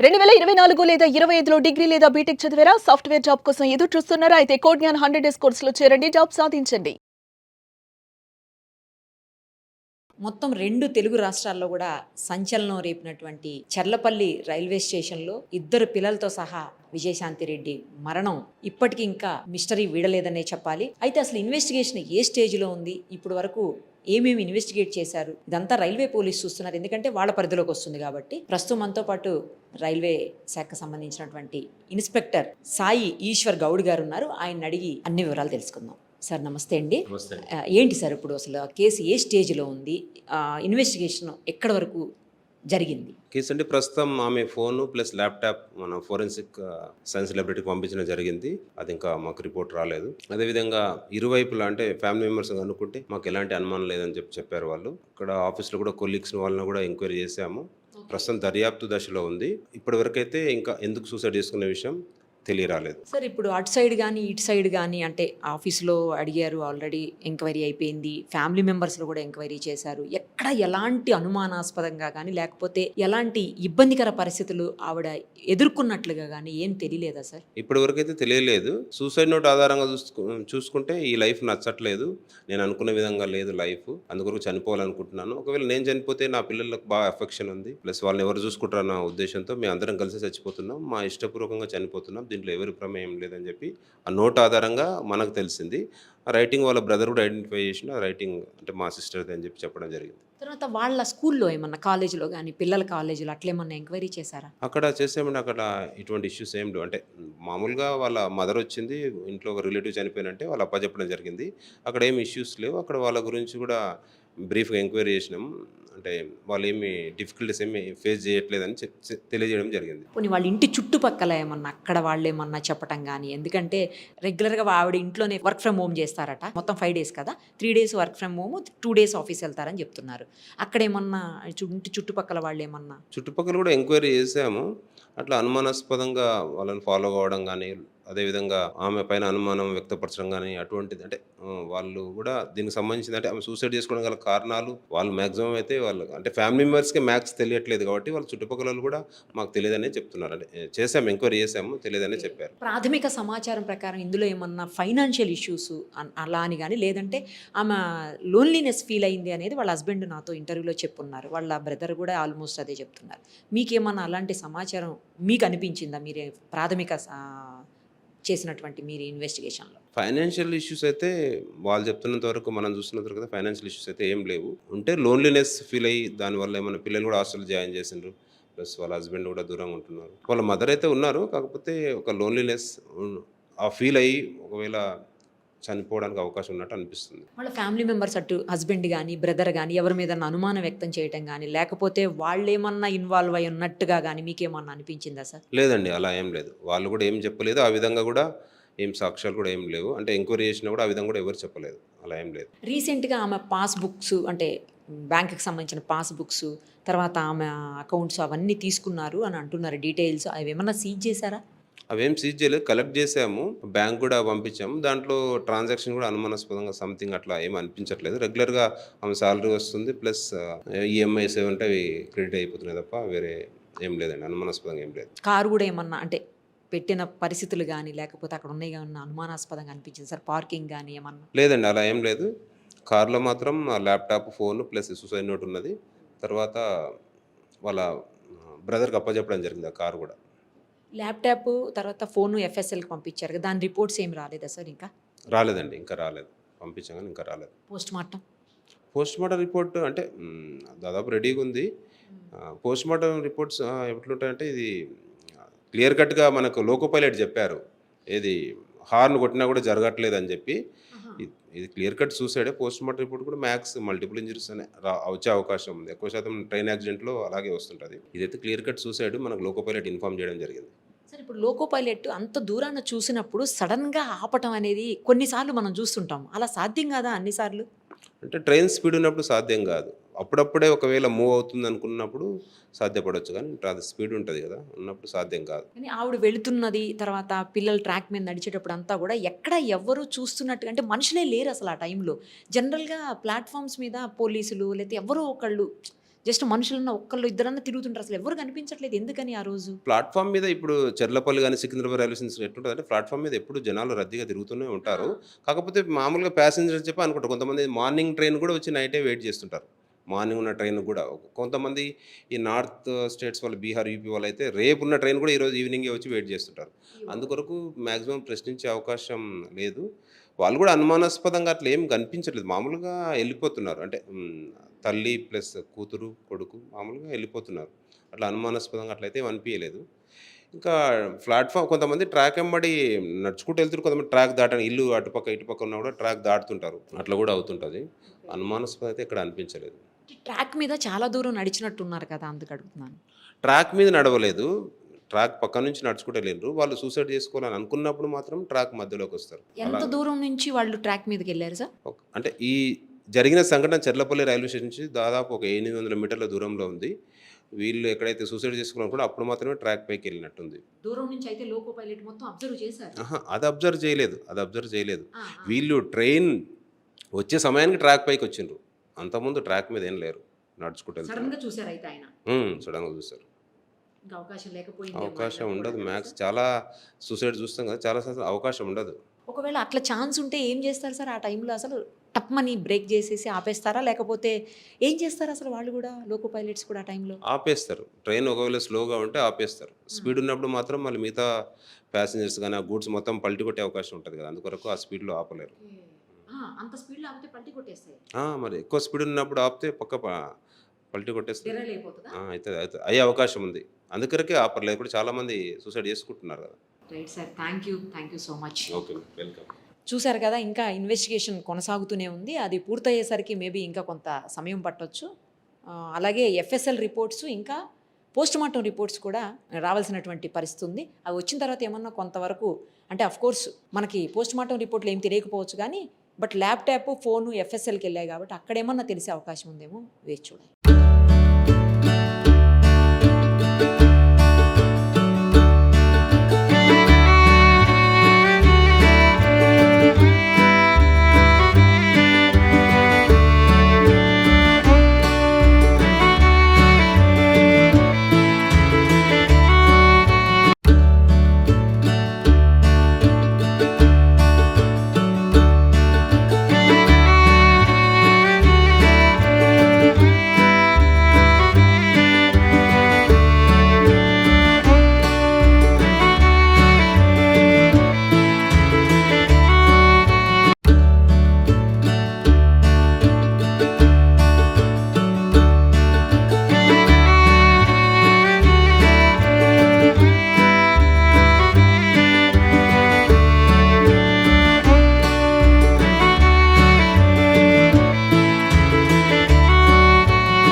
2024 లేదా 25లో డిగ్రీ లేదా బీటెక్ చదివారా? సాఫ్ట్‌వేర్ జాబ్ కోసం ఎదురు చూస్తున్నారా? అయితే కోడ్‌జ్ఞాన్ 100 డేస్ కోర్సులో చేరండి. జాబ్ సాధించండి. మొత్తం 2 తెలుగు రాష్ట్రాల్లో గూడా సంచలనం రేపినటువంటి చర్లపల్లి రైల్వే స్టేషన్‌లో ఇద్దరు పిల్లలతో సహా విజయశాంతిరెడ్డి మరణం ఇప్పటికి ఇంకా మిస్టరీ వీడలేదనే చెప్పాలి. అయితే అసలు ఇన్వెస్టిగేషన్ ఏ స్టేజ్‌లో ఉంది? ఇప్పటి వరకు ఏమేమి ఇన్వెస్టిగేట్ చేశారు? ఇదంతా రైల్వే పోలీస్ చూస్తున్నారు. ఎందుకంటే వాళ్ళ పరిధిలోకి వస్తుంది కాబట్టి. ప్రస్తుతం మనతో పాటు రైల్వే శాఖకు సంబంధించినటువంటి ఇన్స్పెక్టర్ సాయి ఈశ్వర్ గౌడ్ గారు ఉన్నారు. ఆయన్ని అడిగి అన్ని వివరాలు తెలుసుకుందాం. సార్ నమస్తే అండి. నమస్తే. ఏంటి సార్ ఇప్పుడు అసలు ఆ కేసు ఏ స్టేజ్‌లో ఉంది? ఇన్వెస్టిగేషన్ ఎక్కడి వరకు జరిగింది? కేసు అంటే ప్రస్తుతం ఆమె ఫోను ప్లస్ ల్యాప్టాప్ మన ఫోరెన్సిక్ సైన్స్ ల్యాబొరేటరీకి పంపించడం జరిగింది. అది ఇంకా మాకు రిపోర్ట్ రాలేదు. అదేవిధంగా ఇరువైపులా అంటే ఫ్యామిలీ మెంబర్స్ అనుకుంటే మాకు ఎలాంటి అనుమానం లేదని చెప్పారు వాళ్ళు. ఇక్కడ ఆఫీస్లో కూడా కొలీగ్స్ వాళ్ళని కూడా ఎంక్వైరీ చేశాము. ప్రస్తుతం దర్యాప్తు దశలో ఉంది. ఇప్పటివరకైతే ఇంకా ఎందుకు సూసైడ్ చేసుకునే విషయం తెలియరాలేదు. సార్ ఇప్పుడు అటు సైడ్ కానీ ఇటు సైడ్ కానీ అంటే ఆఫీస్లో అడిగారు, ఆల్రెడీ ఎంక్వైరీ అయిపోయింది, ఫ్యామిలీ మెంబర్స్లో కూడా ఎంక్వైరీ చేశారు. ఎక్కడ ఎలాంటి అనుమానాస్పదంగా కానీ లేకపోతే ఎలాంటి ఇబ్బందికర పరిస్థితులు ఆవిడ ఎదుర్కొన్నట్లుగా కానీ ఏం తెలియలేదా సార్? ఇప్పటివరకు అయితే తెలియలేదు. సూసైడ్ నోట్ ఆధారంగా చూసుకుంటే ఈ లైఫ్ నచ్చట్లేదు, నేను అనుకున్న విధంగా లేదు లైఫ్, అందుకొరకు చనిపోవాలనుకుంటున్నాను. ఒకవేళ నేను చనిపోతే నా పిల్లలకు బాగా అఫెక్షన్ ఉంది, ప్లస్ వాళ్ళని ఎవరు చూసుకుంటారన్న ఉద్దేశంతో మేము అందరం కలిసి చచ్చిపోతున్నాం, మా ఇష్టపూర్వకంగా చనిపోతున్నాం, దీంట్లో ఎవరి ప్రమేయం లేదని చెప్పి ఆ నోట్ ఆధారంగా మనకు తెలిసింది. ఆ రైటింగ్ వాళ్ళ బ్రదర్ కూడా ఐడెంటిఫై చేసిన రైటింగ్ అంటే మా సిస్టర్ది అని చెప్పి చెప్పడం జరిగింది. తర్వాత వాళ్ళ స్కూల్లో ఏమన్నా కాలేజీలో కానీ పిల్లల కాలేజీలో అట్లేమన్నా ఎంక్వైరీ చేశారా? అక్కడ చేసామంటే అక్కడ ఇటువంటి ఇష్యూస్ ఏం లేవు. అంటే మామూలుగా వాళ్ళ మదర్ వచ్చింది, ఇంట్లో ఒక రిలేటివ్ చనిపోయినంటే వాళ్ళ అప్ప చెప్పడం జరిగింది. అక్కడ ఏమి ఇష్యూస్ లేవు. అక్కడ వాళ్ళ గురించి కూడా బ్రీఫ్గా ఎంక్వైరీ చేసినాం. అంటే వాళ్ళు ఏమి డిఫికల్టీస్ ఏమి ఫేస్ చేయట్లేదని తెలియజేయడం జరిగింది. పోనీ వాళ్ళ ఇంటి చుట్టుపక్కల ఏమన్నా అక్కడ వాళ్ళు ఏమన్నా చెప్పటం కానీ, ఎందుకంటే రెగ్యులర్గా ఆవిడ ఇంట్లోనే వర్క్ ఫ్రమ్ హోమ్ చేస్తారట. మొత్తం 5 days కదా, 3 days work from home, 2 days office వెళ్తారని చెప్తున్నారు. అక్కడ ఏమన్నా ఇంటి చుట్టుపక్కల వాళ్ళు ఏమన్నా? చుట్టుపక్కల కూడా ఎంక్వైరీ చేసాము. అట్లా అనుమానాస్పదంగా వాళ్ళని ఫాలో కావడం కానీ, అదేవిధంగా ఆమె పైన అనుమానం వ్యక్తపరచడం కానీ అటువంటిది అంటే వాళ్ళు కూడా దీనికి సంబంధించింది అంటే ఆమె సూసైడ్ చేసుకోవడం గల కారణాలు వాళ్ళు మ్యాక్సిమం అయితే వాళ్ళు అంటే ఫ్యామిలీ మెంబర్స్కి మ్యాక్స్ తెలియట్లేదు కాబట్టి వాళ్ళ చుట్టుపక్కల వాళ్ళు కూడా మాకు తెలియదనే చెప్తున్నారు. అంటే చేసాము, ఎంక్వైరీ చేసాము, తెలియదనే చెప్పారు. ప్రాథమిక సమాచారం ప్రకారం ఇందులో ఏమన్నా ఫైనాన్షియల్ ఇష్యూస్ అలా అని కానీ, లేదంటే ఆమె లోన్లీనెస్ ఫీల్ అయింది అనేది వాళ్ళ హస్బెండ్ నాతో ఇంటర్వ్యూలో చెప్పున్నారు. వాళ్ళ బ్రదర్ కూడా ఆల్మోస్ట్ అదే చెప్తున్నారు. మీకేమన్నా అలాంటి సమాచారం మీకు అనిపించిందా మీరు ప్రాథమిక చేసినటువంటి మీరు ఇన్వెస్టిగేషన్లో? ఫైనాన్షియల్ ఇష్యూస్ అయితే వాళ్ళు చెప్తున్నంత వరకు, మనం చూస్తున్నంత వరకు అయితే ఫైనాన్షియల్ ఇష్యూస్ అయితే ఏం లేవు. ఉంటే లోన్లీనెస్ ఫీల్ అయ్యి దానివల్ల ఏమైనా పిల్లలు కూడా హాస్టల్ జాయిన్ చేసిండ్రు, ప్లస్ వాళ్ళ హస్బెండ్ కూడా దూరంగా ఉంటున్నారు. వాళ్ళ మదర్ అయితే ఉన్నారు, కాకపోతే ఒక లోన్లీనెస్ ఆ ఫీల్ అయ్యి ఒకవేళ చనిపోవడానికి అవకాశం ఉన్నట్టు అనిపిస్తుంది. వాళ్ళ ఫ్యామిలీ మెంబర్స్ అటు హస్బెండ్ కానీ బ్రదర్ కానీ ఎవరి మీద అనుమానం వ్యక్తం చేయటం కానీ, లేకపోతే వాళ్ళు ఏమన్నా ఇన్వాల్వ్ అయి ఉన్నట్టుగా కానీ మీకేమన్నా అనిపించిందా సార్? లేదండి, అలా ఏం లేదు. వాళ్ళు కూడా ఏం చెప్పలేదు, ఆ విధంగా కూడా ఏం సాక్ష్యాలు కూడా ఏం లేవు. అంటే ఎంక్వైరీ చేసినా కూడా ఆ విధంగా కూడా ఎవరు చెప్పలేదు, అలా ఏం లేదు. రీసెంట్గా ఆమె పాస్బుక్స్ అంటే బ్యాంకుకి సంబంధించిన పాస్బుక్స్, తర్వాత ఆమె అకౌంట్స్ అవన్నీ తీసుకున్నారు అని అంటున్నారు. డీటెయిల్స్ అవి ఏమన్నా సీజ్ చేశారా? అవేం సీజ్ చేయలేదు, కలెక్ట్ చేసాము, బ్యాంక్ కూడా పంపించాము. దాంట్లో ట్రాన్సాక్షన్ కూడా అనుమానాస్పదంగా సంథింగ్ అట్లా ఏం అనిపించట్లేదు. రెగ్యులర్గా ఆమె సాలరీ వస్తుంది, ప్లస్ ఈఎంఐస్ ఏమంటే అవి క్రెడిట్ అయిపోతున్నాయి తప్ప వేరే ఏం లేదండి, అనుమానాస్పదంగా ఏం లేదు. కారు కూడా ఏమన్నా అంటే పెట్టిన పరిస్థితులు కానీ లేకపోతే అక్కడ ఉన్నాయి ఏమన్నా అనుమానాస్పదంగా అనిపించింది సార్? పార్కింగ్ కానీ ఏమన్నా? లేదండి, అలా ఏం లేదు. కార్లో మాత్రం laptop, phone plus suicide note ఉన్నది. తర్వాత వాళ్ళ బ్రదర్కి అప్పచెప్పడం జరిగింది ఆ కారు కూడా. ల్యాప్టాప్ తర్వాత ఫోను ఎఫ్ఎస్ఎల్కి పంపించారు కదా, దాని రిపోర్ట్స్ ఏం రాలేదా సార్? ఇంకా రాలేదండి, ఇంకా రాలేదు. పంపించాం కానీ ఇంకా రాలేదు. పోస్ట్ మార్టం రిపోర్ట్ అంటే దాదాపు రెడీగా ఉంది. పోస్ట్ మార్టం రిపోర్ట్స్ ఎట్లుంటాయంటే ఇది క్లియర్ కట్గా మనకు లోకో పైలట్ చెప్పారు, ఏది హార్న్ కొట్టినా కూడా జరగట్లేదు అని చెప్పి. ఇది క్లియర్ కట్ సూసైడే. పోస్ట్ మార్టం రిపోర్ట్ కూడా మ్యాక్స్ మల్టిపుల్ ఇంజరీస్ అనే వచ్చే అవకాశం ఉంది. ఎక్కువ శాతం ట్రైన్ యాక్సిడెంట్లో అలాగే వస్తుంటుంది. ఇదైతే క్లియర్ కట్ సూసైడ్ మనకు లోకో పైలట్ ఇన్ఫార్మ్ చేయడం జరిగింది. సార్ ఇప్పుడు లోకో పైలట్ అంత దూరాన చూసినప్పుడు సడన్గా ఆపటం అనేది కొన్నిసార్లు మనం చూస్తుంటాం, అలా సాధ్యం కాదా అన్నిసార్లు? అంటే ట్రైన్ స్పీడ్ ఉన్నప్పుడు సాధ్యం కాదు, అప్పుడప్పుడే ఒకవేళ మూవ్ అవుతుంది అనుకున్నప్పుడు సాధ్యపడవచ్చు, కానీ అది స్పీడ్ ఉంటుంది కదా, ఉన్నప్పుడు సాధ్యం కాదు. కానీ ఆవిడ వెళుతున్నది, తర్వాత పిల్లలు ట్రాక్ మీద నడిచేటప్పుడు అంతా కూడా ఎక్కడ ఎవ్వరూ చూస్తున్నట్టుగా అంటే మనుషులే లేరు అసలు ఆ టైంలో. జనరల్గా ప్లాట్ఫామ్స్ మీద పోలీసులు లేకపోతే ఎవరో ఒకళ్ళు జస్ట్ మనుషులున్న ఒక్కళ్ళు ఇద్దరన్నా తిరుగుతుంటారు, అసలు ఎవరు కనిపించట్లేదు, ఎందుకని ఆ రోజు? ప్లాట్ఫామ్ మీద ఇప్పుడు చెర్లపల్లి కానీ సికింద్రాబాద్ రైల్వే స్టేషన్ ఎట్లుంటుంది అంటే ప్లాట్ఫామ్ మీద ఎప్పుడు జనాలు రద్దీగా తిరుగుతూనే ఉంటారు. కాకపోతే మామూలుగా ప్యాసింజర్స్ చెప్పి అనుకుంటారు, కొంతమంది మార్నింగ్ ట్రైన్ కూడా వచ్చి నైటే వెయిట్ చేస్తుంటారు. మార్నింగ్ ఉన్న ట్రైన్ కూడా కొంతమంది ఈ నార్త్ స్టేట్స్ వాళ్ళు, బీహార్, యూపీ వాళ్ళు అయితే రేపు ఉన్న ట్రైన్ కూడా ఈరోజు ఈవినింగే వచ్చి వెయిట్ చేస్తుంటారు. అందుకొరకు మ్యాక్సిమం ప్రశ్నించే అవకాశం లేదు. వాళ్ళు కూడా అనుమానాస్పదంగా అట్లా ఏం కనిపించట్లేదు, మామూలుగా వెళ్ళిపోతున్నారు. అంటే తల్లి ప్లస్ కూతురు కొడుకు మామూలుగా వెళ్ళిపోతున్నారు. అట్లా అనుమానాస్పదంగా అట్లయితే ఏం అనిపించలేదు. ఇంకా ప్లాట్ఫామ్ కొంతమంది ట్రాక్ వెంబడి నడుచుకుంటూ వెళ్తారు, కొంతమంది ట్రాక్ దాటని ఇల్లు అటుపక్క ఇటుపక్క ఉన్నా కూడా ట్రాక్ దాటుతుంటారు, అట్లా కూడా అవుతుంటుంది. అనుమానాస్పద అయితే ఇక్కడ అనిపించలేదు. ట్రాక్ మీద చాలా దూరం నడిచినట్టున్నారు కదా, అందుకు అడుగుతున్నాను. ట్రాక్ మీద నడవలేదు, ట్రాక్ పక్క నుంచి నడుచుకుంటూ వెళ్ళిండ్రు. వాళ్ళు సూసైడ్ చేసుకోవాలని అనుకున్నప్పుడు మాత్రం ట్రాక్ మధ్యలోకి వస్తారు. ఎంత దూరం నుంచి వాళ్ళు ట్రాక్ మీదకి వెళ్ళారు సార్? అంటే ఈ జరిగిన సంఘటన చెర్లపల్లి రైల్వే స్టేషన్ నుంచి దాదాపు ఒక 800 మీటర్ల దూరంలో ఉంది. వీళ్ళు ఎక్కడైతే సూసైడ్ చేసుకోవాలనుకుంటే అప్పుడు మాత్రమే ట్రాక్ పైకి వెళ్ళినట్టుంది. దూరం నుంచి అయితే లోకో పైలట్ మొత్తం అబ్జర్వ్ చేశారు. అది అబ్జర్వ్ చేయలేదు. వీళ్ళు ట్రైన్ వచ్చే సమయానికి ట్రాక్ పైకి వచ్చిండ్రు, అంతకుముందు ట్రాక్ మీద ఏం లేరు, నడుచుకుంటూ సడన్ వెళ్తారు. గా చూసారు అయితే ఆయన. సడన్గా చూస్తారు. ఇంకా అవకాశం లేకపోయింది. అవకాశం ఉండదు, మ్యాక్స్ చాలా సూసైడ్ చూస్తాం కదా, చాలా అవకాశం ఉండదు. ఒకవేళ అట్లా ఛాన్స్ ఉంటే ఏం చేస్తారు సార్ ఆ టైంలో? అసలు టప్మని బ్రేక్ చేసేసి ఆపేస్తారా, లేకపోతే ఏం చేస్తారు అసలు వాళ్ళు కూడా, లోకో పైలట్స్ కూడా ఆ టైంలో? ఆపేస్తారు. ట్రైన్ ఒకవేళ స్లోగా ఉంటే ఆపేస్తారు. స్పీడ్ ఉన్నప్పుడు మాత్రం మళ్ళీ మిగతా ప్యాసింజర్స్ కానీ ఆ గూడ్స్ మొత్తం పల్టీ కొట్టే అవకాశం ఉంటుంది కదా, అందుకొరకు ఆ స్పీడ్లో ఆపలేరు. అంత స్పీడ్లో ఆపితే పల్టీ కొట్టేస్తాయి. మరి ఎక్కువ స్పీడ్ ఉన్నప్పుడు ఆపితే పక్క పల్టీ కొట్టేస్తారు. డెరైల్ అయిపోతుందా? అయితే అయ్యే అవకాశం ఉంది, అందుకొరకే ఆపర్లేదు. ఇప్పుడు చాలామంది సూసైడ్ చేసుకుంటున్నారు కదా. Right sir, thank you so much. Okay, welcome. చూశారు కదా, ఇంకా ఇన్వెస్టిగేషన్ కొనసాగుతూనే ఉంది. అది పూర్తయ్యేసరికి మేబీ ఇంకా కొంత సమయం పట్టొచ్చు. అలాగే ఎఫ్ఎస్ఎల్ రిపోర్ట్స్, ఇంకా పోస్ట్ మార్టం రిపోర్ట్స్ కూడా రావాల్సినటువంటి పరిస్థితి ఉంది. అవి వచ్చిన తర్వాత ఏమన్నా కొంతవరకు, అంటే అఫ్కోర్స్ మనకి పోస్ట్ మార్టం రిపోర్ట్లు ఏం తెలియకపోవచ్చు కానీ, బట్ ల్యాప్టాప్, ఫోను ఎఫ్ఎస్ఎల్కి వెళ్ళాయి కాబట్టి అక్కడేమన్నా తెలిసే అవకాశం ఉందేమో, వేచి చూడాలి.